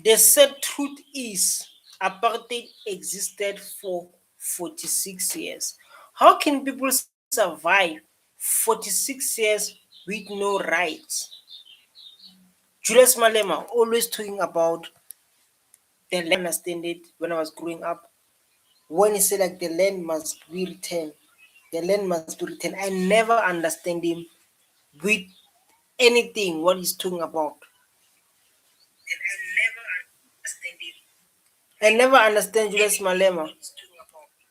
The sad truth is, apartheid existed for 46 years. How can people survive 46 years with no rights? Julius Malema always talking about the land. Understand it when I was growing up. When he said like the land must be returned, the land must be returned. I never understand him with anything what he's talking about. I never understand Julius Malema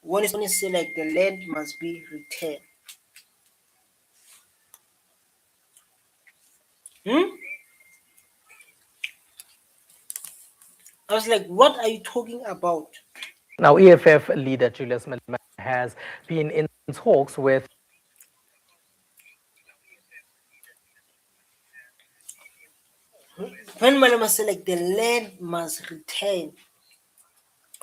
when he say like the land must be returned. Hmm? I was like, what are you talking about? Now, EFF leader Julius Malema has been in talks with When Malema say like the land must return,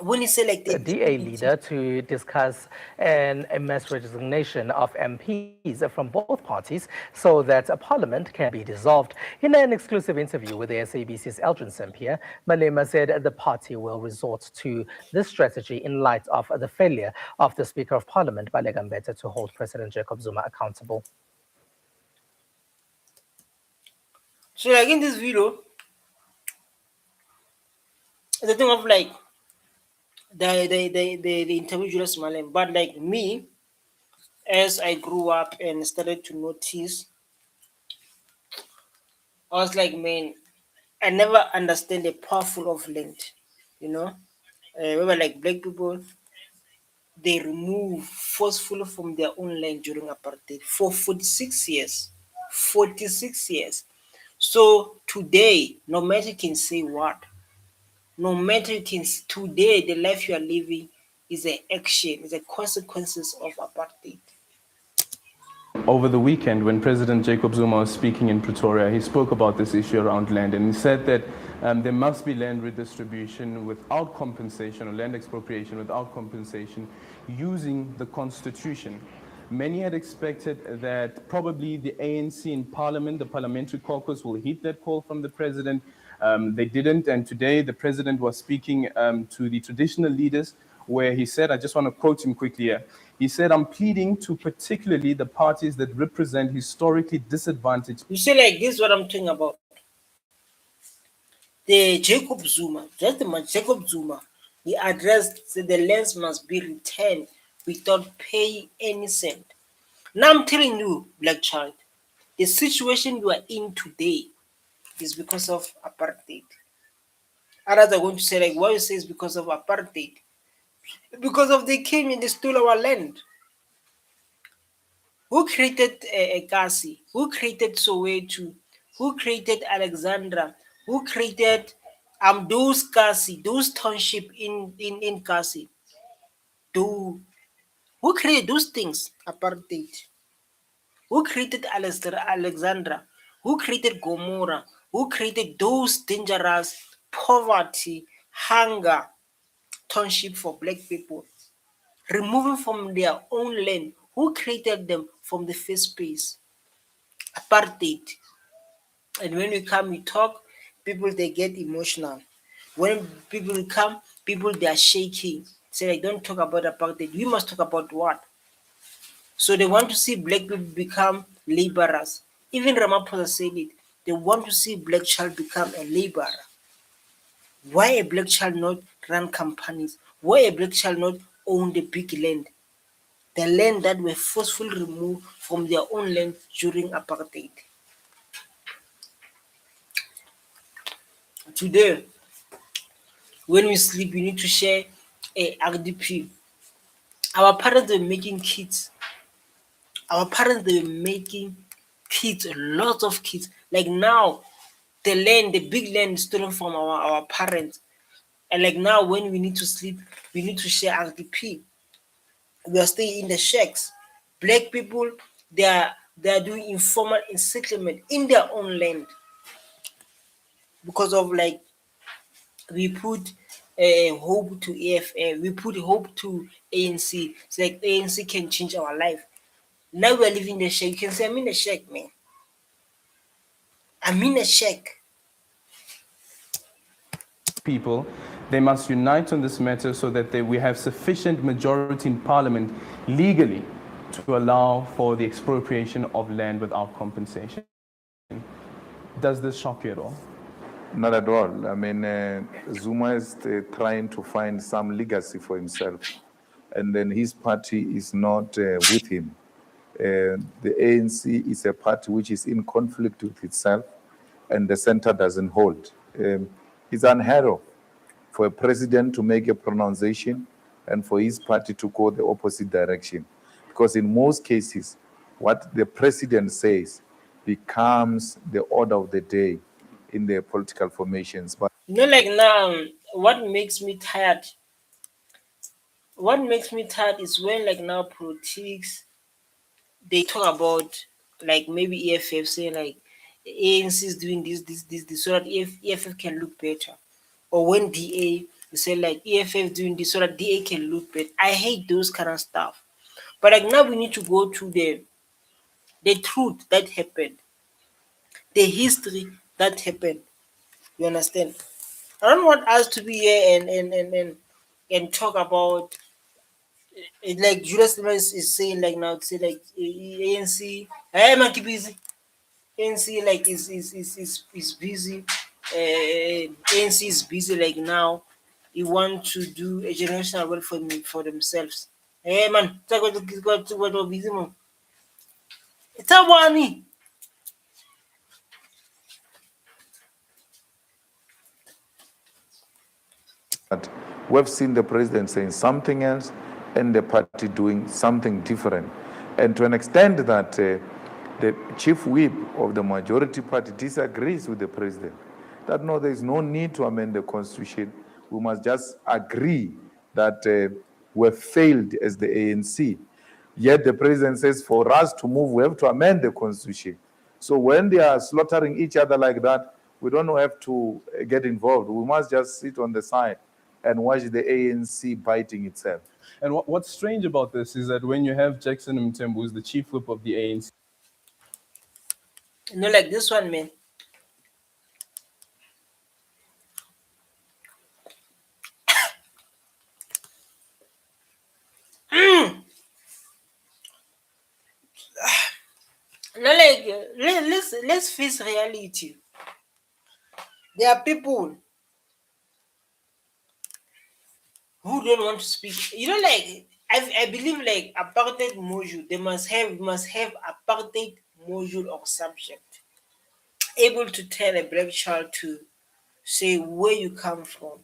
when he say like the DA disability, leader to discuss a mass resignation of MPs from both parties so that a parliament can be dissolved. In an exclusive interview with the SABC's Eldrin Sampier, Malema said the party will resort to this strategy in light of the failure of the Speaker of Parliament, Baleka Mbete, to hold President Jacob Zuma accountable. so like in this video, the thing of like the interview Julius Malema, but like me, as I grew up and started to notice, I was like, man, I never understand the powerful of land, you know. We were like black people, they remove forcefully from their own land during apartheid for 46 years. 46 years. So today, no matter you can say what, no matter you can today, the life you are living is an action, is a consequences of apartheid. Over the weekend, when President Jacob Zuma was speaking in Pretoria, he spoke about this issue around land, and he said that there must be land redistribution without compensation, or land expropriation without compensation, using the Constitution. Many had expected that probably the ANC in Parliament, the Parliamentary Caucus, will heed that call from the President. They didn't, and today the President was speaking to the traditional leaders, where he said, I just want to quote him quickly here. He said, I'm pleading to particularly the parties that represent historically disadvantaged. You see, like this is what I'm talking about. The Jacob Zuma, just the man Jacob Zuma, he addressed that the lands must be returned without paying any cent. Now I'm telling you, black child, the situation you are in today is because of apartheid. Others are going to say, like, why you say it's because of apartheid? Because of they came and they stole our land. Who created Kasi? Who created Soweto? Who created Alexandra? Who created those Kasi, those township in Kasi? Do who created those things? Apartheid. Who created Alexandra? Who created Gomorrah? Who created those dangerous poverty, hunger township for black people? Removing from their own land. Who created them from the first place? Apartheid. And when we come, we talk, people they get emotional. When people come, people they are shaking. Say, like, don't talk about apartheid. We must talk about what? So they want to see black people become laborers. Even Ramaphosa said it. They want to see black child become a laborer. Why a black child not run companies? Why a black child not own the big land? The land that were forcefully removed from their own land during apartheid. Today, when we sleep, we need to share a RDP. Our parents were making kids. Our parents they were making kids, lots of kids. Like now, the land, the big land is stolen from our parents. And like now, when we need to sleep, we need to share RDP. We are staying in the shacks. Black people, they are doing informal settlement in their own land because of like we put hope to AFA, we put hope to ANC. It's like ANC can change our life. Now we are living in the shack. You can say I'm in the shack, man. I'm in a shack. people. They must unite on this matter so that we have sufficient majority in parliament legally to allow for the expropriation of land without compensation. Does this shock you at all? Not at all. I mean, Zuma is trying to find some legacy for himself, and then his party is not with him. The ANC is a party which is in conflict with itself, and the center doesn't hold. It's unheard of for a president to make a pronunciation and for his party to go the opposite direction. Because in most cases, what the president says becomes the order of the day in the political formations. But Like now, what makes me tired? What makes me tired is when like now politics they talk about like maybe EFF saying like ANC is doing this so that EFF can look better, or when DA say like EFF doing this so that DA can look better. I hate those kind of stuff. But like now we need to go to the truth that happened, the history that happened. You understand? I don't want us to be here and talk about it like Julius Malema is saying like now to say like ANC. Hey man, keep busy. ANC like is busy. ANC is busy like now. He want to do a generational wealth for themselves. Hey man, talk about busy man. It's a money. we've seen the president saying something else and the party doing something different. And to an extent that the chief whip of the majority party disagrees with the president, that no, there is no need to amend the constitution. We must just agree that we've failed as the ANC. Yet the president says for us to move, we have to amend the constitution. So when they are slaughtering each other like that, we don't have to get involved. We must just sit on the side and watch the ANC biting itself. And what's strange about this is that when you have Jackson Mthembu, who's the chief whip of the ANC, Like this one, man. Like let's face reality. There are people who don't want to speak. Like I believe like apartheid module. They must have apartheid module or subject able to tell a black child to say where you come from.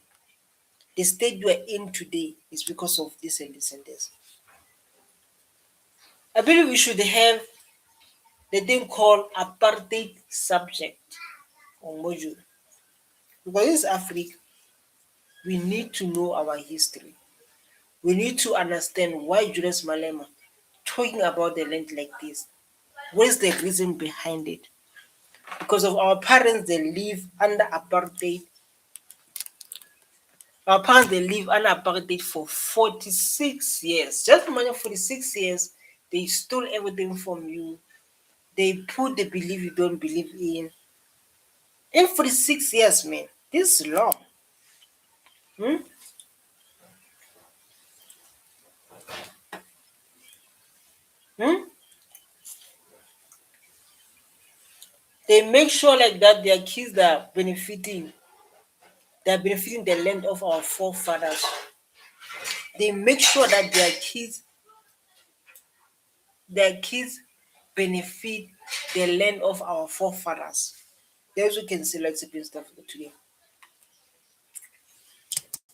The state you are in today is because of this and this and this. I believe we should have the thing called apartheid subject or module. Because this is Africa, we need to know our history. We need to understand why Julius Malema talking about the land like this. What is the reason behind it? Because of our parents, they live under apartheid. Our parents, they live under apartheid for 46 years. Just imagine 46 years, they stole everything from you. They put the belief you don't believe in. In 46 years, man, this is long. Hmm? Hmm? They make sure like that their kids are benefiting. They're benefiting the land of our forefathers. They make sure that their kids benefit the land of our forefathers. There's we can see like sipping stuff today.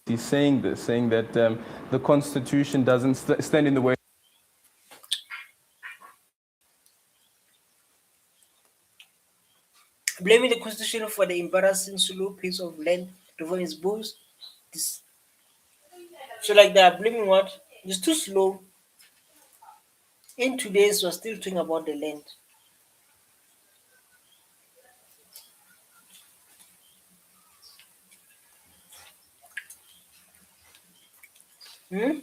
he's saying this, saying that the constitution doesn't stand in the way. Blaming the constitution for the embarrassing slow pace of land reform is both. This, so like they are blaming what? It's too slow. In today's we're still talking about the land. Hmm?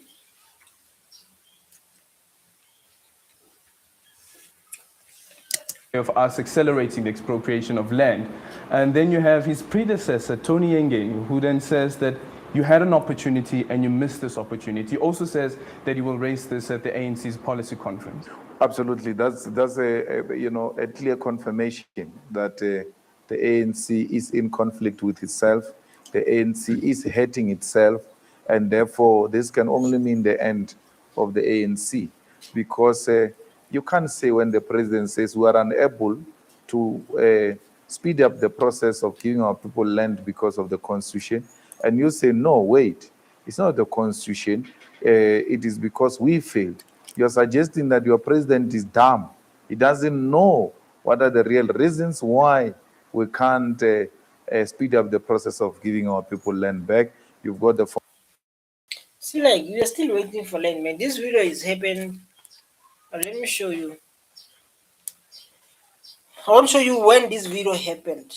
of us accelerating the expropriation of land. And then you have his predecessor, Tony Yenge, who then says that you had an opportunity and you missed this opportunity. He also says that he will raise this at the ANC's policy conference. Absolutely, that's a clear confirmation that the ANC is in conflict with itself. The ANC is hating itself, and therefore this can only mean the end of the ANC, because you can't say when the president says we are unable to speed up the process of giving our people land because of the constitution, and you say no, wait, it's not the constitution, it is because we failed. You're suggesting that your president is dumb. He doesn't know what are the real reasons why we can't speed up the process of giving our people land back. You've got the See, like, we are still waiting for land, man. This video is happening. Let me show you. I want to show you when this video happened.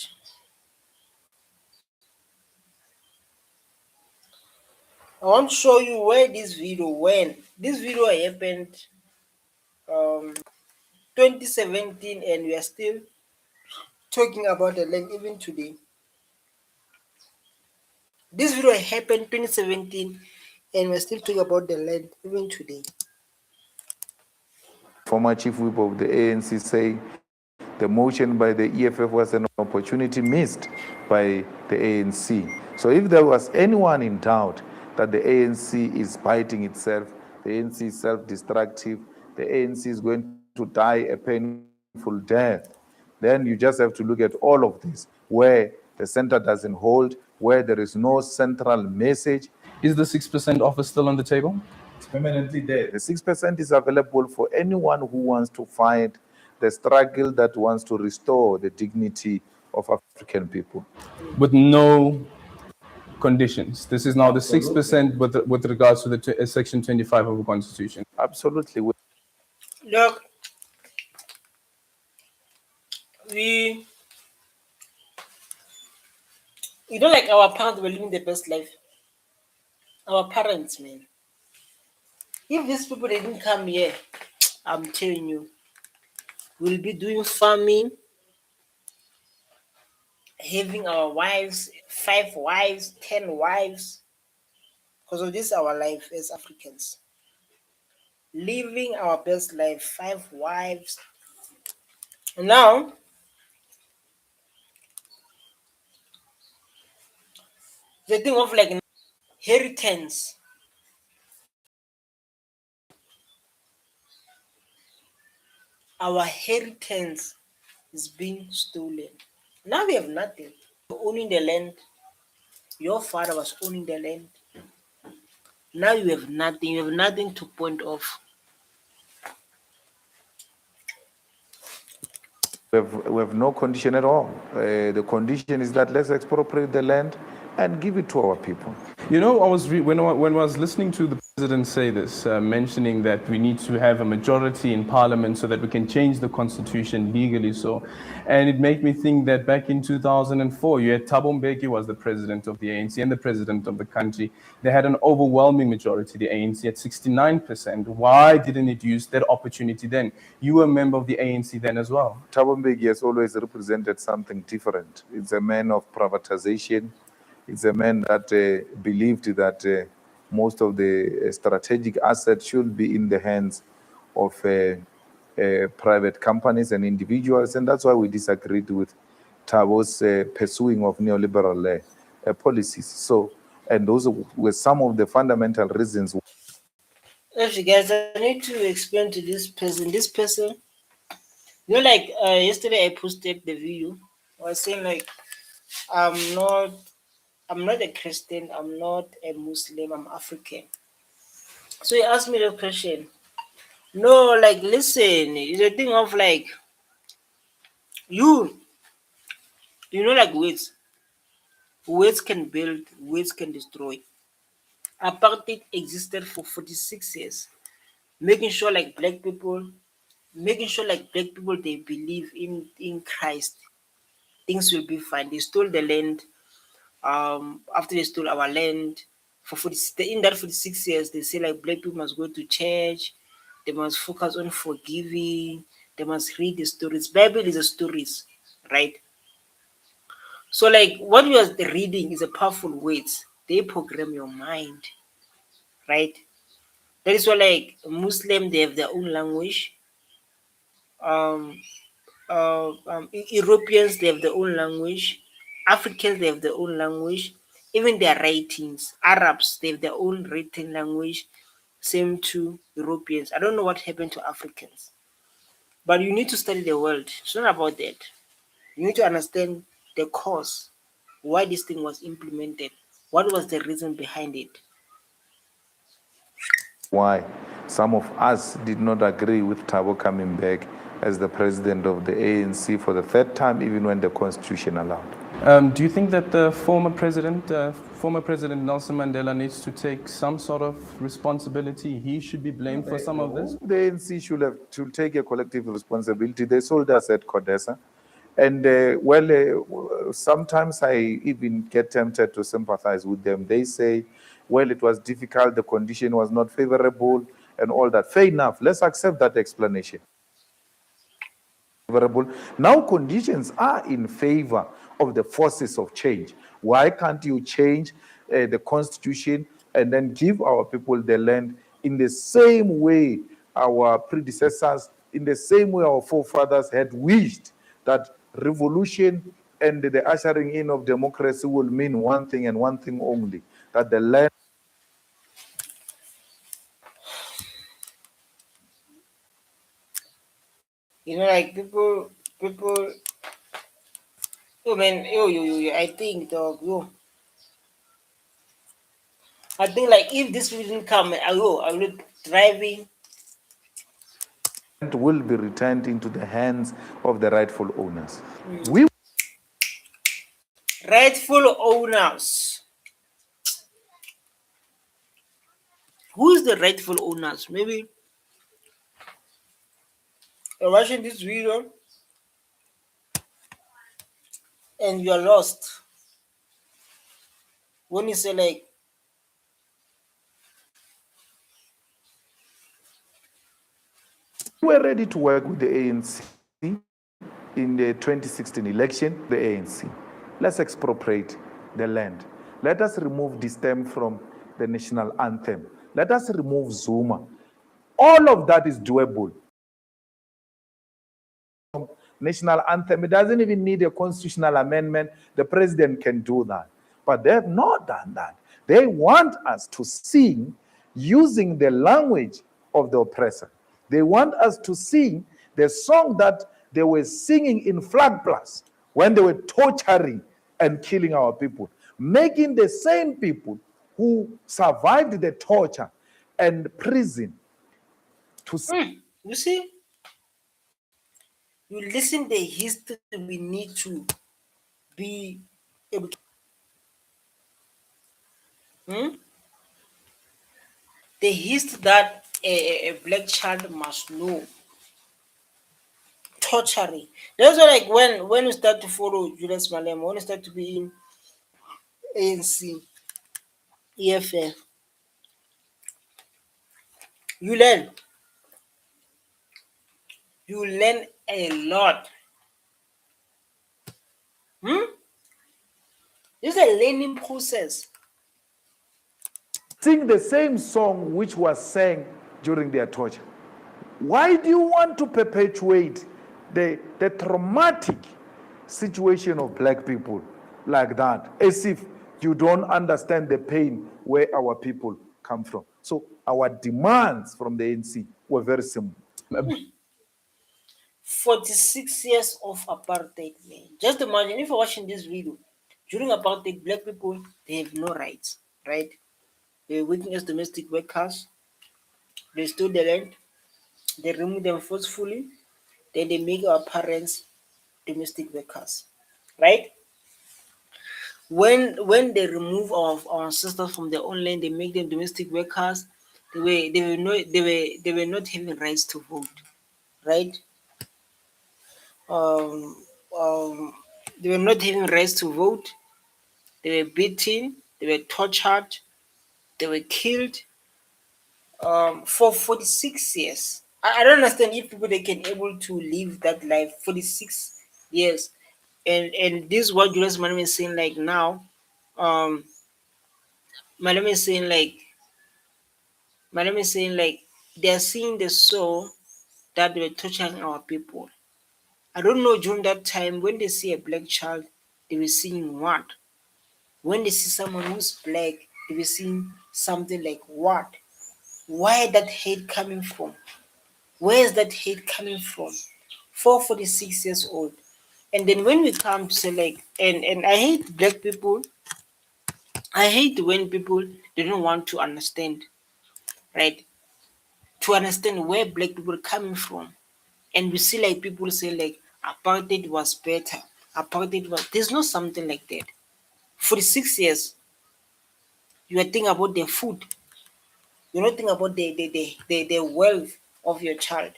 I want to show you where this video when. This video happened 2017, and we are still talking about the land even today. This video happened 2017, and we're still talking about the land even today. former chief whip of the ANC saying the motion by the EFF was an opportunity missed by the ANC. So if there was anyone in doubt that the ANC is biting itself, the ANC is self-destructive, the ANC is going to die a painful death, then you just have to look at all of this, where the center doesn't hold, where there is no central message. Is the 6% offer still on the table? It's permanently there. The 6% is available for anyone who wants to fight the struggle that wants to restore the dignity of African people. With no conditions. This is now the 6% with regards to the Section 25 of the Constitution. Absolutely. Look, we don't like our parents were living the best life. Our parents, man. If these people didn't come here, I'm telling you, we'll be doing farming, having our wives, 5 wives, 10 wives, because of this our life as Africans. Living our best life, 5 wives. And now, the thing of like inheritance. Our inheritance is being stolen. Now we have nothing. Owning the land. Your father was owning the land. Now you have nothing. You have nothing to point off. We have no condition at all. The condition is that let's expropriate the land and give it to our people. You know, when I was listening to the president say this, mentioning that we need to have a majority in parliament so that we can change the constitution legally so, and it made me think that back in 2004, you had Thabo Mbeki was the president of the ANC and the president of the country. They had an overwhelming majority, the ANC at 69%. Why didn't it use that opportunity then? You were a member of the ANC then as well. Thabo Mbeki has always represented something different. It's a man of privatization. It's a man that believed that most of the strategic assets should be in the hands of private companies and individuals, and that's why we disagreed with Thabo's pursuing of neoliberal policies. So, and those were some of the fundamental reasons. Actually, guys, I need to explain to this person. This person, you know, like yesterday I posted the video. I was saying like, I'm not a Christian, I'm not a Muslim, I'm African. So he asked me the question. No, like, listen, it's a thing of like, you know, like words can build, words can destroy. Apartheid existed for 46 years, making sure like black people they believe in Christ, things will be fine. They stole the land. After they stole our land for 40, in that 46 years, they say like black people must go to church, they must focus on forgiving, They must read the stories. Bible is a stories, right? So like what you are reading is a powerful words. They program your mind, right? That is why like Muslim they have their own language. Um, Europeans they have their own language. Africans they have their own language. Even their writings. Arabs they have their own written language. Same to Europeans. I don't know what happened to Africans, but you need to study the world. It's not about that. You need to understand the cause, why this thing was implemented, what was the reason behind it. Why some of us did not agree with Thabo coming back as the president of the ANC for the third time, even when the constitution allowed. Do you think that the former President Nelson Mandela needs to take some sort of responsibility? He should be blamed for some of this? The ANC should take a collective responsibility. They sold us at Codesa. And sometimes I even get tempted to sympathize with them. They say, well, it was difficult, the condition was not favorable, and all that. Fair enough. Let's accept that explanation. Favorable. Now conditions are in favor of the forces of change. Why can't you change the constitution and then give our people the land in the same way our predecessors, in the same way our forefathers had wished, that revolution and the ushering in of democracy will mean one thing and one thing only, that the land. You know, like people. Oh man, yo. I think, dog, yo. I think like if this didn't come, I will driving. Will be returned into the hands of the rightful owners. We Rightful owners. Who is the rightful owners? Maybe you're watching this video and you are lost. When you say like were ready to work with the ANC in the 2016 election, the ANC. Let's expropriate the land. Let us remove the stem from the national anthem. Let us remove Zuma. All of that is doable. National anthem, it doesn't even need a constitutional amendment. The president can do that. But they have not done that. They want us to sing using the language of the oppressor. They want us to sing the song that they were singing in Flag Plus when they were torturing and killing our people, making the same people who survived the torture and prison to you see, you listen the history we need to be able to. Hmm? The history that a black child must know. Torturing. That's why like when you start to follow Julius Malema, when you start to be in ANC, EFF, you learn. You learn a lot. Hmm? This is a learning process. sing the same song which was sang during their torture. Why do you want to perpetuate the traumatic situation of black people like that, as if you don't understand the pain where our people come from? So our demands from the ANC were very simple. 46 years of apartheid, man. Just imagine if you're watching this video. During apartheid, black people they have no rights, right? They're working as domestic workers, they stole the land, they remove them forcefully, then they make our parents domestic workers. Right? When they remove our ancestors from their own land, they make them domestic workers. They were not having rights to vote, right? Um, um, they were not having rights to vote. They were beaten. They were tortured. They were killed for 46 years. I don't understand if people they can able to live that life 46 years, and this is what Julius Malema is saying like now. Um, Malema is saying like they are seeing the soul that they were torturing our people. I don't know during that time when they see a black child, they were seeing what? When they see someone who's black, they were seeing something like what? Where that hate coming from? Where is that hate coming from? 446 years old. And then when we come to say like and I hate black people, I hate when people they don't want to understand, right? To understand where black people are coming from. And we see like people say like apartheid was better. Apartheid was there's no something like that. 46 years, you are thinking about their food. You're not thinking about the wealth of your child,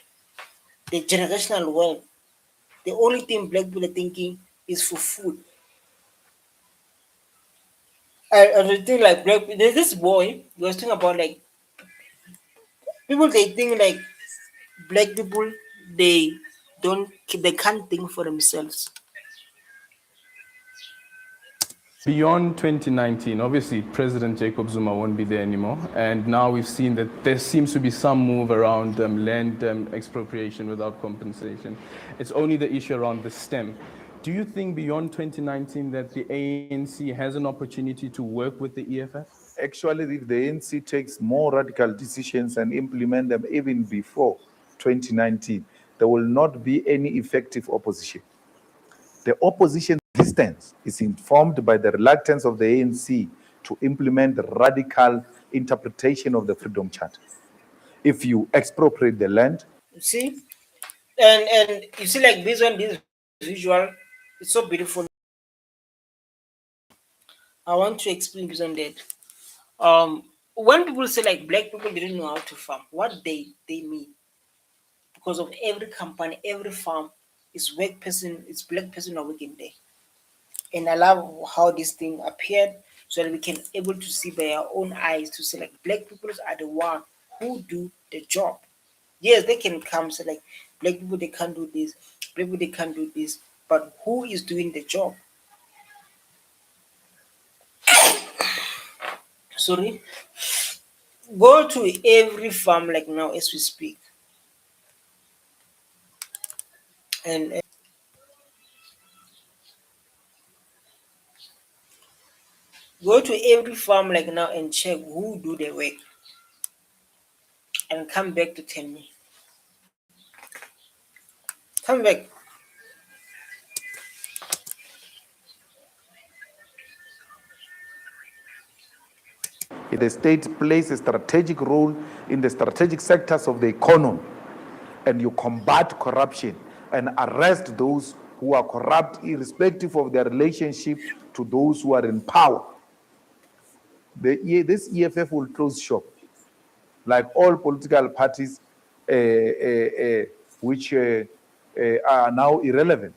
the generational wealth. The only thing black people are thinking is for food. I think like black there's this boy he was talking about like people they think like black people they don't they can't think for themselves. Beyond 2019, obviously President Jacob Zuma won't be there anymore, and now we've seen that there seems to be some move around land expropriation without compensation. It's only the issue around the stem. Do you think beyond 2019 that the ANC has an opportunity to work with the EFF? Actually, if the ANC takes more radical decisions and implement them even before 2019, there will not be any effective opposition. The opposition resistance is informed by the reluctance of the ANC to implement the radical interpretation of the Freedom Charter. If you expropriate the land, You see? And you see like based on this visual, it's so beautiful. I want to explain based on that. Um when people say like black people didn't know how to farm, what they mean because of every company, every farm is black person, it's black person are working there. And I love how this thing appeared so that we can able to see by our own eyes to say like black people are the one who do the job. Yes, they can come say like black people they can't do this, black people they can't do this, but who is doing the job? Sorry, go to every farm like now as we speak, and go to every farm like now and check who do the work, and come back to tell me. Come back. the state plays a strategic role in the strategic sectors of the economy, and you combat corruption and arrest those who are corrupt, irrespective of their relationship to those who are in power. This EFF will close shop, like all political parties, which are now irrelevant,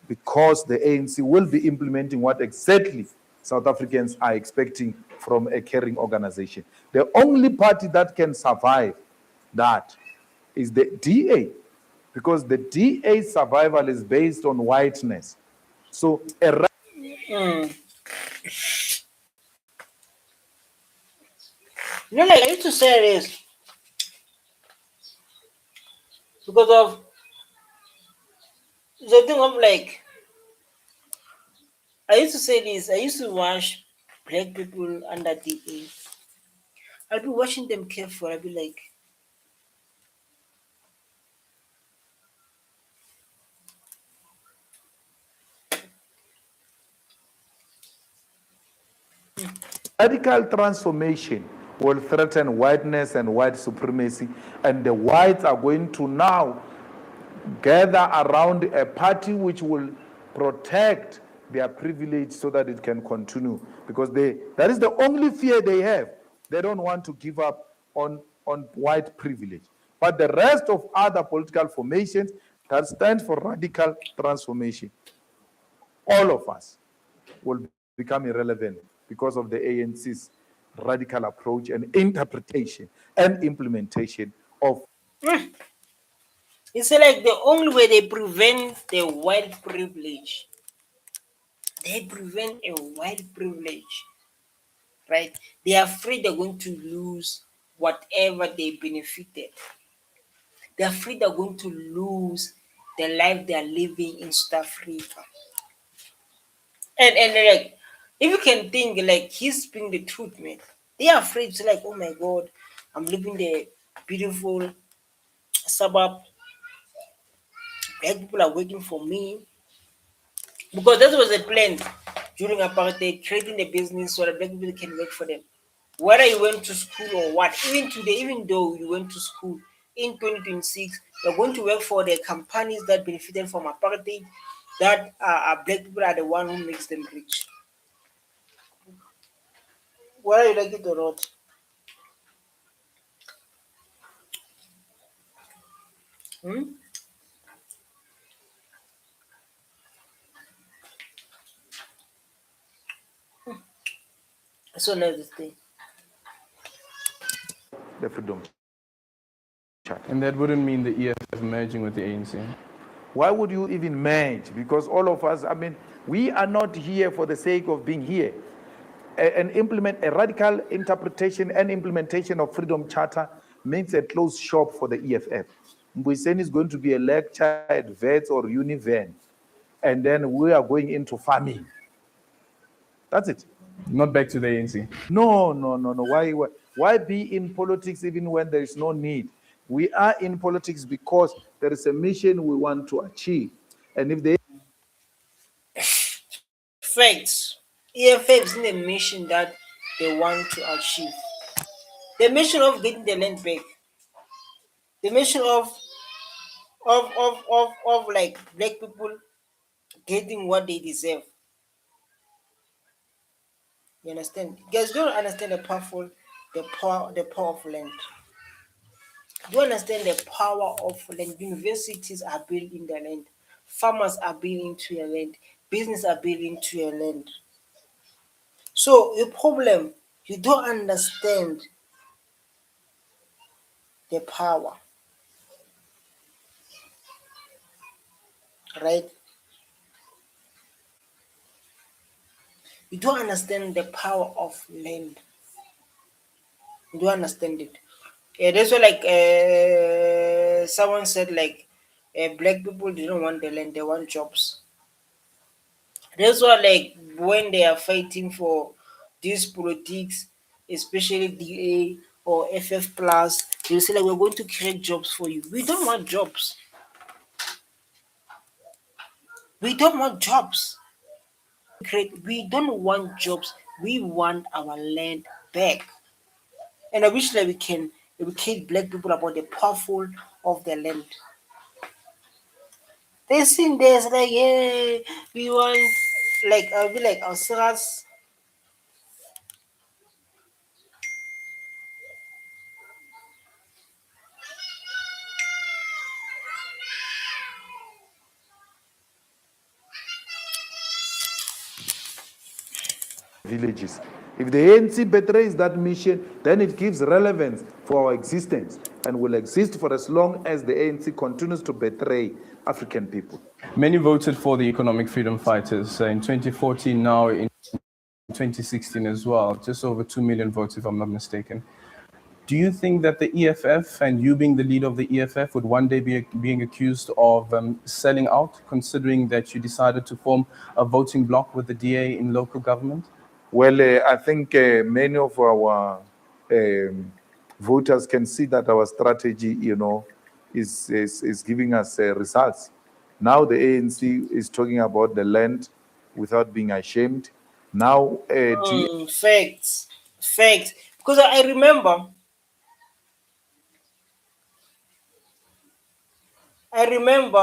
because the ANC will be implementing what exactly South Africans are expecting from a caring organization. The only party that can survive that is the DA, because the DA survival is based on whiteness. So You know, like I used to say this because of the thing of like I used to say this. I used to watch black people under DA. I'll be watching them careful. I'll be like, radical transformation will threaten whiteness and white supremacy, and the whites are going to now gather around a party which will protect their privilege so that it can continue, because that is the only fear they have. They don't want to give up on white privilege. But the rest of other political formations that stand for radical transformation, all of us will become irrelevant because of the ANC's radical approach and interpretation and implementation of It's like the only way they prevent the white privilege, they prevent a white privilege, right? They are afraid they're going to lose whatever they benefited. They're afraid they're going to lose the life they are living in South Africa. And like, if you can think, like, he's speaking the truth, man. They are afraid to, like, oh my God, I'm living the beautiful suburb. Black people are waiting for me, because that was the plan during apartheid, creating the business so that black people can work for them. Whether you went to school or what, even today, even though you went to school in 2026, you're going to work for the companies that benefited from apartheid, that black people are the one who makes them rich. Whether you like it or not. Hmm? So that's the thing. the Freedom Charter. And that wouldn't mean the EFF merging with the ANC. Why would you even merge? Because all of us, I mean, we are not here for the sake of being here. And implement a radical interpretation and implementation of Freedom Charter means a closed shop for the EFF. Mbuyiseni is going to be a lecture at VETS or Univen, and then we are going into farming. That's it. Not back to the ANC. No, no, no, no. Why be in politics even when there is no need? We are in politics because there is a mission we want to achieve. And if they Facts. EFF is in the mission that they want to achieve. The mission of getting the land back. The mission of like black people getting what they deserve. You understand? You guys don't understand the power of land. Do you understand the power of land? Universities are built in the land. Farmers are built into your land. Business are built into your land. So the problem, you don't understand the power, right? You don't understand the power of land. You don't understand it. Yeah, that's why, like, someone said, like, black people didn't want the land; they want jobs. That's why, like, when they are fighting for these politics, especially DA or FF plus, they say, like, we're going to create jobs for you. We don't want jobs. We don't want jobs. We don't want jobs. We want our land back. And I wish that we can educate black people about the powerful of the land. They sing there's like, yeah, we want, like, I'll be like, our serious. villages. If the ANC betrays that mission, then it gives relevance for our existence and will exist for as long as the ANC continues to betray African people. Many voted for the economic freedom fighters in 2014, now in 2016 as well, just over 2 million votes, if I'm not mistaken. Do you think that the EFF, and you being the leader of the EFF, would one day be being accused of selling out, considering that you decided to form a voting bloc with the DA in local government? Well, I think many of our voters can see that our strategy, is giving us results. Now the ANC is talking about the land without being ashamed. Now, Facts. Facts. Because I remember, I remember,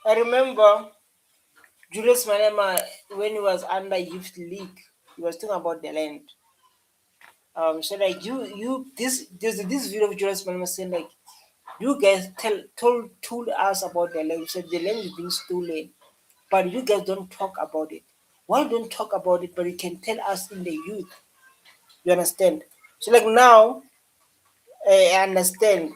I remember Julius Malema when he was under Youth League, he was talking about the land. So like this video of Julius Malema saying, like, you guys told us about the land. You said the land is being stolen, but you guys don't talk about it. Why don't talk about it? But you can tell us in the youth. You understand? So like now, I understand.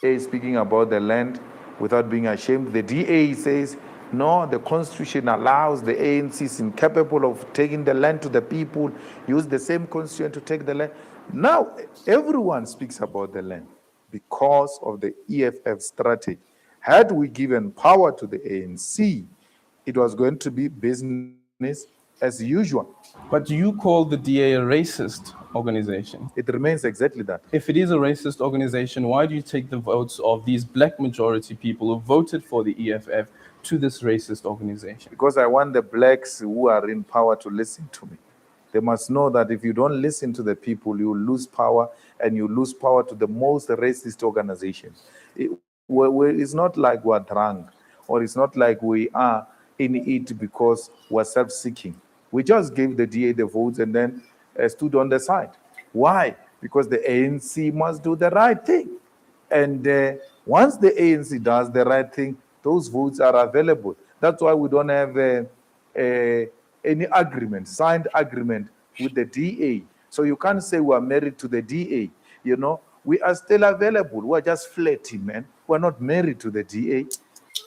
A speaking about the land without being ashamed. The DA says, no, the constitution allows the ANC is incapable of taking the land to the people, use the same constitution to take the land. Now, everyone speaks about the land because of the EFF strategy. Had we given power to the ANC, it was going to be business as usual. But you call the DA a racist organization. It remains exactly that. If it is a racist organization, why do you take the votes of these black majority people who voted for the EFF to this racist organization? Because I want the blacks who are in power to listen to me. They must know that if you don't listen to the people, you lose power, and you lose power to the most racist organization. It's not like we're drunk, or it's not like we are in it because we're self-seeking. We just gave the DA the votes and then stood on the side. Why? Because the ANC must do the right thing. And once the ANC does the right thing, those votes are available. That's why we don't have any agreement, signed agreement with the DA. So you can't say we are married to the DA. You know, we are still available. We're just flirting, man. We're not married to the DA.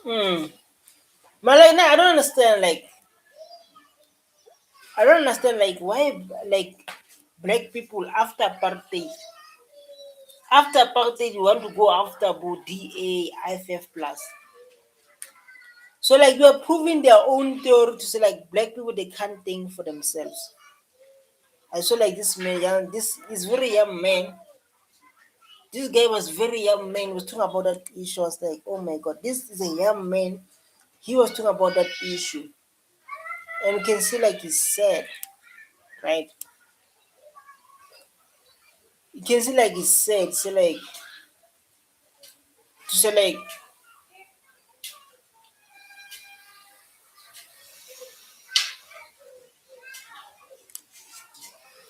But like now, I don't understand like why like black people after apartheid you want to go after both DA IFF plus. So like you are proving their own theory to say like black people they can't think for themselves. I saw like this man, this is very young man. This guy was very young man. Was talking about that issue. I was like, oh my god, this is a young man. He was talking about that issue, and you can see like he's sad, right? You can see like he's sad. So like to say like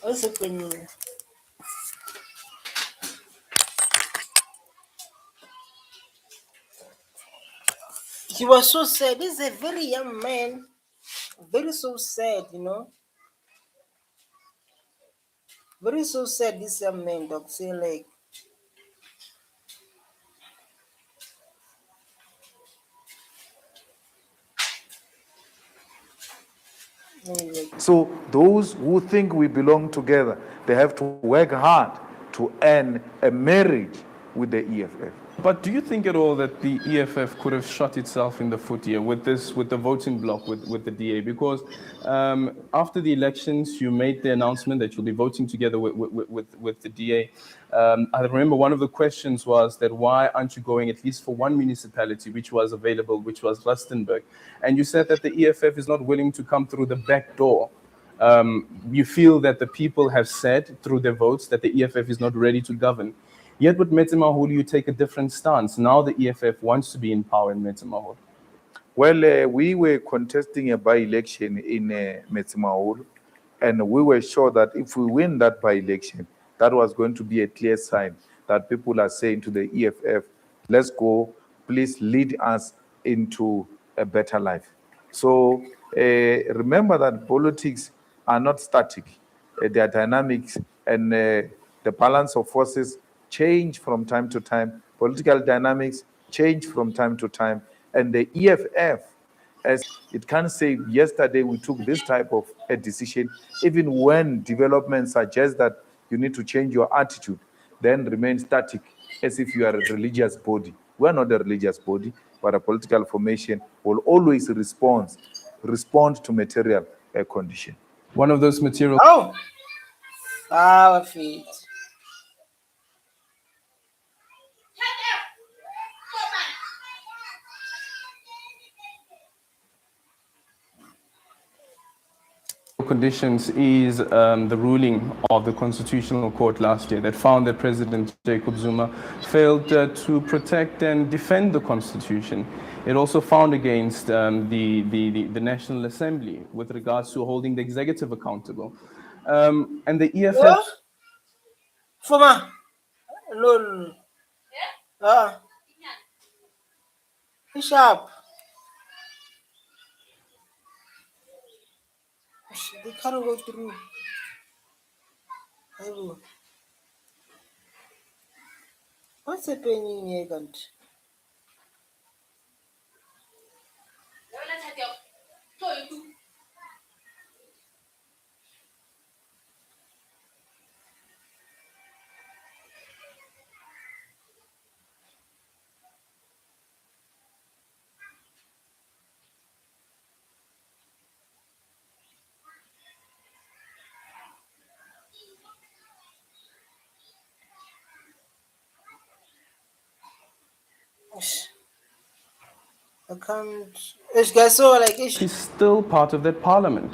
what's happening? He was so sad. This is a very young man, very so sad. Very so sad. This young man, dog. Say like, So those who think we belong together, they have to work hard to earn a marriage with the EFF. But do you think at all that the EFF could have shot itself in the foot here with the voting bloc with the DA? Because after the elections, you made the announcement that you'll be voting together with the DA. I remember one of the questions was that why aren't you going at least for one municipality which was available, which was Rustenburg? And you said that the EFF is not willing to come through the back door. You feel that the people have said through their votes that the EFF is not ready to govern. Yet with Metsimaholo, you take a different stance. Now the EFF wants to be in power in Metsimaholo. Well, we were contesting a by-election in Metsimaholo, and we were sure that if we win that by-election, that was going to be a clear sign that people are saying to the EFF, let's go, please lead us into a better life. So remember that politics are not static. They are dynamics, and the balance of forces change from time to time. Political dynamics change from time to time. And the EFF, as it can say, yesterday we took this type of a decision, even when development suggests that you need to change your attitude, then remain static as if you are a religious body. We are not a religious body, but a political formation will always respond to material condition. One of those material oh, our feet. conditions is the ruling of the Constitutional Court last year that found that President Jacob Zuma failed to protect and defend the Constitution. It also found against the National Assembly with regards to holding the executive accountable. And the EFF... Oh, Fuma. No. Ah. Sharp. They can't go through. Aibo. What's happening here, Gant? I can't. It's guys so like He's still part of that parliament.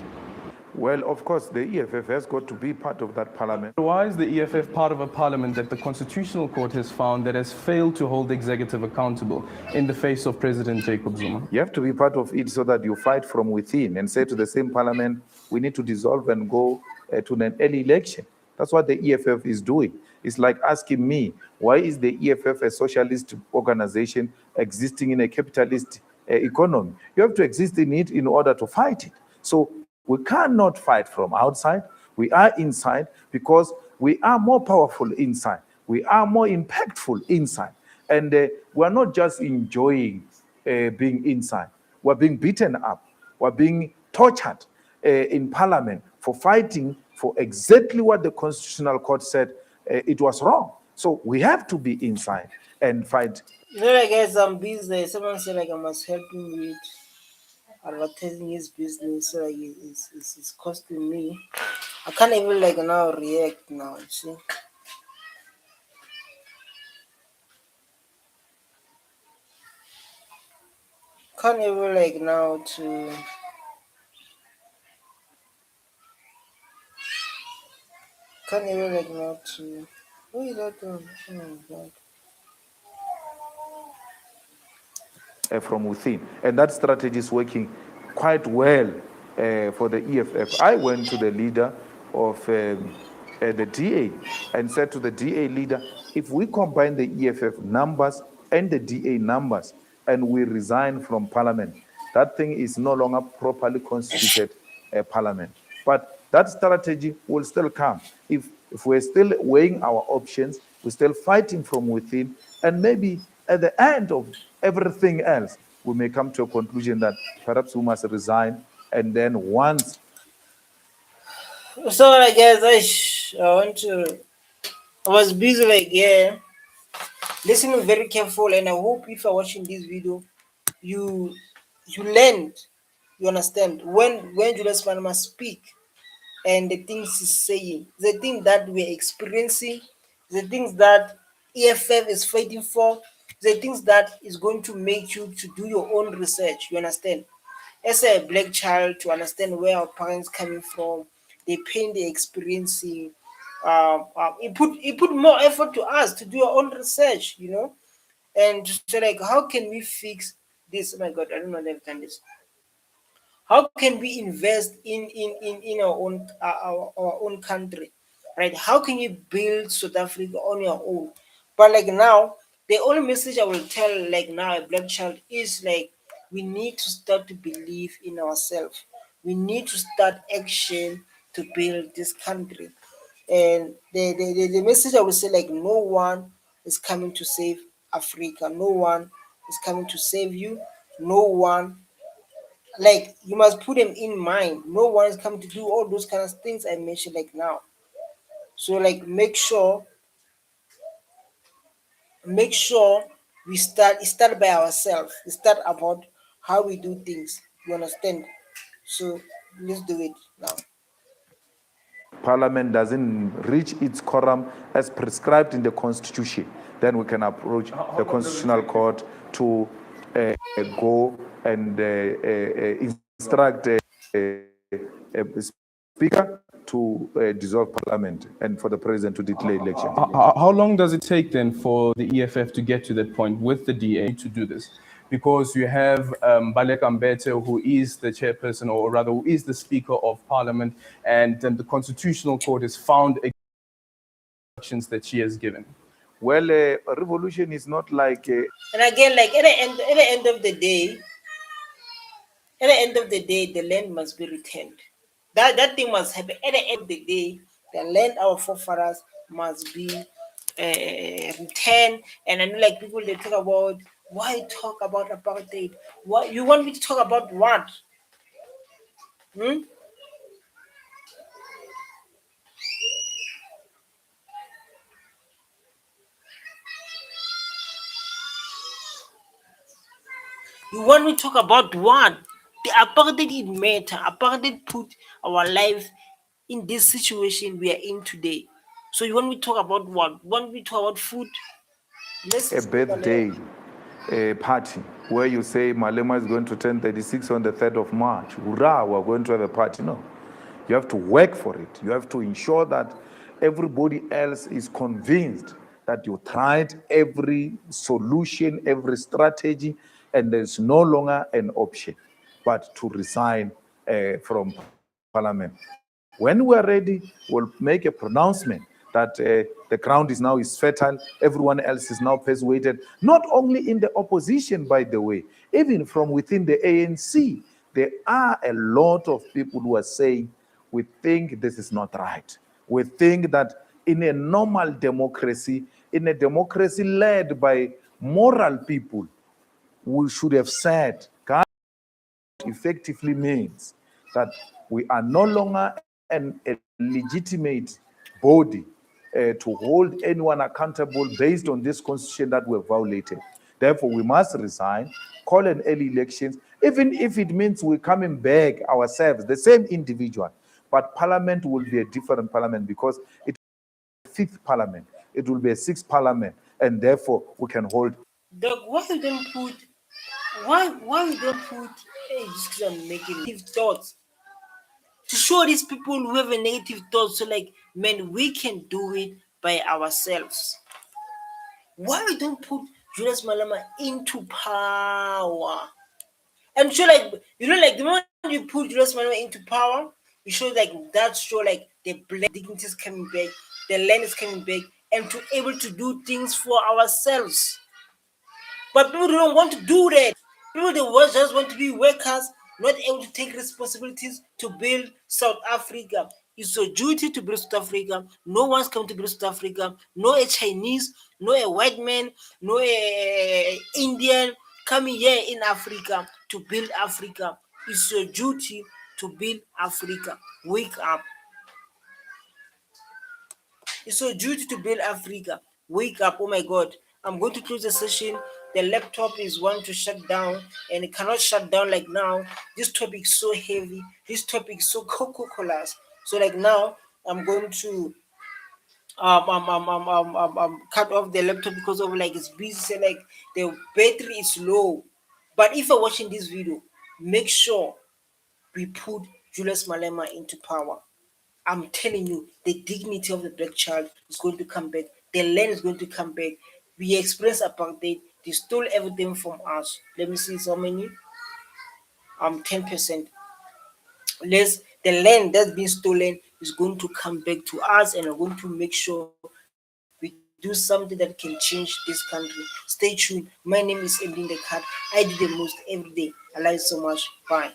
Well, of course, the EFF has got to be part of that parliament. Why is the EFF part of a parliament that the Constitutional Court has found that has failed to hold the executive accountable in the face of President Jacob Zuma? You have to be part of it so that you fight from within and say to the same parliament, we need to dissolve and go to an early election. That's what the EFF is doing. It's like asking me, why is the EFF a socialist organization existing in a capitalist economy? You have to exist in it in order to fight it. So we cannot fight from outside. We are inside because we are more powerful inside. We are more impactful inside. And we're not just enjoying being inside. We're being beaten up. We're being tortured in parliament for fighting for exactly what the Constitutional Court said it was wrong. So we have to be inside and fight. you know, like guys, I'm busy. Someone said like I must help him with advertising his business. So like it's costing me. I can't even like now react now. You see. Can't even like now to. Can't even like now to. What is that doing? Oh my god. From within. And that strategy is working quite well for the EFF. I went to the leader of the DA and said to the DA leader, if we combine the EFF numbers and the DA numbers and we resign from parliament, that thing is no longer properly constituted parliament. But that strategy will still come. If we're still weighing our options, we're still fighting from within, and maybe at the end of everything else, we may come to a conclusion that perhaps we must resign, and then once. So I guess I want to. I was busy like yeah, listening very careful, and I hope if you're watching this video, you learned, you understand when Julius Malema speak and the things he's saying, the things that we're experiencing, the things that EFF is fighting for, the things that is going to make you to do your own research. You understand? As a black child, to understand where our parents coming from, the pain they're experiencing. It put more effort to us to do our own research, you know, and to say like, how can we fix this? Oh my God, I don't know if I've done this. How can we invest in our own country, right? How can you build South Africa on your own? But like now, the only message I will tell like now a black child is like we need to start to believe in ourselves. We need to start action to build this country. And the message I will say like no one is coming to save Africa. No one is coming to save you. No one, like you must put them in mind. No one is coming to do all those kind of things I mentioned like now. So like make sure we start by ourselves. We start about how we do things. You understand? So let's do it now. Parliament doesn't reach its quorum as prescribed in the Constitution, then we can approach the Constitutional Court to go and instruct a speaker to dissolve Parliament and for the president to declare election. How long does it take then for the EFF to get to that point with the DA to do this? Because you have Baleka Mbete, who is the chairperson, or rather, who is the Speaker of Parliament, and then the Constitutional Court has found actions that she has given. Well, a revolution is not like And again, like at the end of the day, at the end of the day, the land must be returned. That thing must happen. At the end of the day, the land our forefathers must be returned. And I know like people they talk about why talk about apartheid. What you want me to talk about what? Hmm? You want me to talk about what? The apartheid it matter. Apartheid put our life in this situation we are in today. So you want me to talk about what? You want me to talk about food? Let's a listen to Malema. birthday party where you say Malema is going to turn 36 on the 3rd of March. Hurrah, we're going to have a party. No. You have to work for it. You have to ensure that everybody else is convinced that you tried every solution, every strategy, and there's no longer an option but to resign from Parliament. When we are ready, we'll make a pronouncement that the ground is now is fertile, everyone else is now persuaded, not only in the opposition, by the way, even from within the ANC, there are a lot of people who are saying, we think this is not right. We think that in a normal democracy, in a democracy led by moral people, we should have said, God effectively means that we are no longer a legitimate body to hold anyone accountable based on this constitution that we have violated. Therefore, we must resign, call an early elections, even if it means we're coming back ourselves, the same individual. But parliament will be a different parliament because it will be a fifth parliament, it will be a sixth parliament, and therefore we can hold. Doc, why you don't put why you don't put hey, just 'cause I'm making negative thoughts to show these people who have a negative thought so like man we can do it by ourselves. Why we don't put Julius Malema into power? And show like you know like the moment you put Julius Malema into power, you show like that show like the black dignity is coming back, the land is coming back, and to able to do things for ourselves. But people don't want to do that. People just want to be workers, not able to take responsibilities to build South Africa. It's your duty to build South Africa. No one's coming to build South Africa. No a Chinese, no a white man, no a Indian coming here in Africa to build Africa. It's your duty to build Africa. Wake up. It's your duty to build Africa. Wake up. Oh my God. I'm going to close the session. The laptop is one to shut down and it cannot shut down like now. This topic is so heavy. This topic is so Coca-Cola. So like now I'm going to cut off the laptop because of like it's busy. So like the battery is low. But if you're watching this video, make sure we put Julius Malema into power. I'm telling you, the dignity of the black child is going to come back. The land is going to come back. We experienced apartheid. They stole everything from us. Let me see how many. 10%. Let's the land that's been stolen is going to come back to us, and we're going to make sure we do something that can change this country. Stay tuned. My name is Emily the Cat. I do the most every day. I like so much. Bye.